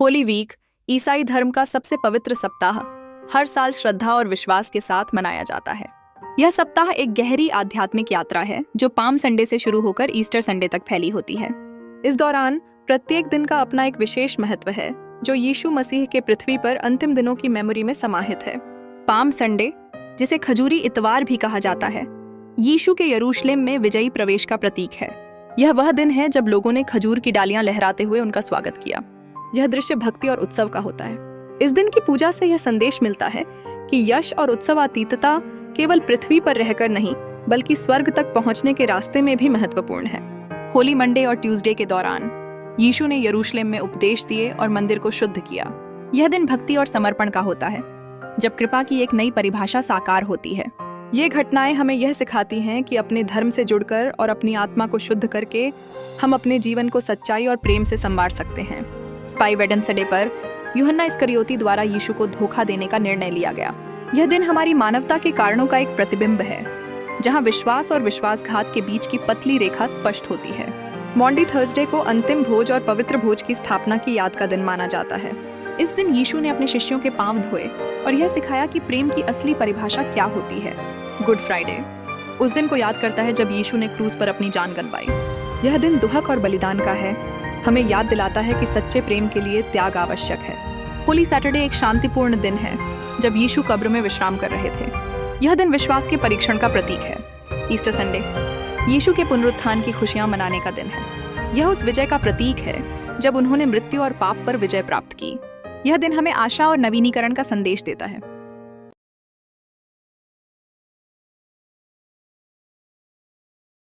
Holi week ईसाई धर्म का सबसे पवित्र सप्ताह हर साल श्रद्धा और विश्वास के साथ मनाया जाता है। यह सप्ताह एक गहरी आध्यात्मिक यात्रा है जो पाम संडे से शुरू होकर ईस्टर संडे तक फैली होती है। इस दौरान प्रत्येक दिन का अपना एक विशेष महत्व है जो यीशु मसीह के पृथ्वी पर अंतिम दिनों की मेमोरी में समाहित है। पाम संडे, जिसे खजूरी इतवार भी कहा जाता है, यीशु के यरूशलेम में विजयी प्रवेश का प्रतीक है। यह वह दिन है जब लोगों ने खजूर की डालियां लहराते हुए उनका स्वागत किया। यह दृश्य भक्ति और उत्सव का होता है। इस दिन की पूजा से यह संदेश मिलता है कि यश और उत्सवातीतता केवल पृथ्वी पर रहकर नहीं बल्कि स्वर्ग तक पहुंचने के रास्ते में भी महत्वपूर्ण है। होली मंडे और ट्यूसडे के दौरान यीशु ने यरूशलेम में उपदेश दिए और मंदिर को शुद्ध किया। यह दिन भक्ति और समर्पण का होता है, जब कृपा की एक नई परिभाषा साकार होती है। ये घटनाएं हमें यह सिखाती हैं कि अपने धर्म से जुड़कर और अपनी आत्मा को शुद्ध करके हम अपने जीवन को सच्चाई और प्रेम से संवार सकते हैं। स्पाई वेडनेसडे पर यूहन्ना इस्करियोती द्वारा यीशु को धोखा देने का निर्णय लिया गया। यह दिन हमारी मानवता के कारणों का एक प्रतिबिंब है, जहां विश्वास और विश्वासघात के बीच की पतली रेखा स्पष्ट होती है। मॉन्डी थर्सडे को अंतिम भोज और पवित्र भोज की स्थापना की याद का दिन माना जाता है। इस दिन यीशु ने अपने शिष्यों के पांव धोए और यह सिखाया कि प्रेम की असली परिभाषा क्या होती है। गुड फ्राइडे उस दिन को याद करता है जब यीशु ने क्रूस पर अपनी जान गंवाई। यह दिन दुहक और बलिदान का है, हमें याद दिलाता है कि सच्चे प्रेम के लिए त्याग आवश्यक है। होली सैटरडे एक शांतिपूर्ण दिन है जब यीशु कब्र में विश्राम कर रहे थे। यह दिन विश्वास के परीक्षण का प्रतीक है। ईस्टर संडे यीशु के पुनरुत्थान की खुशियां मनाने का दिन है। यह उस विजय का प्रतीक है जब उन्होंने मृत्यु और पाप पर विजय प्राप्त की। यह दिन हमें आशा और नवीनीकरण का संदेश देता है।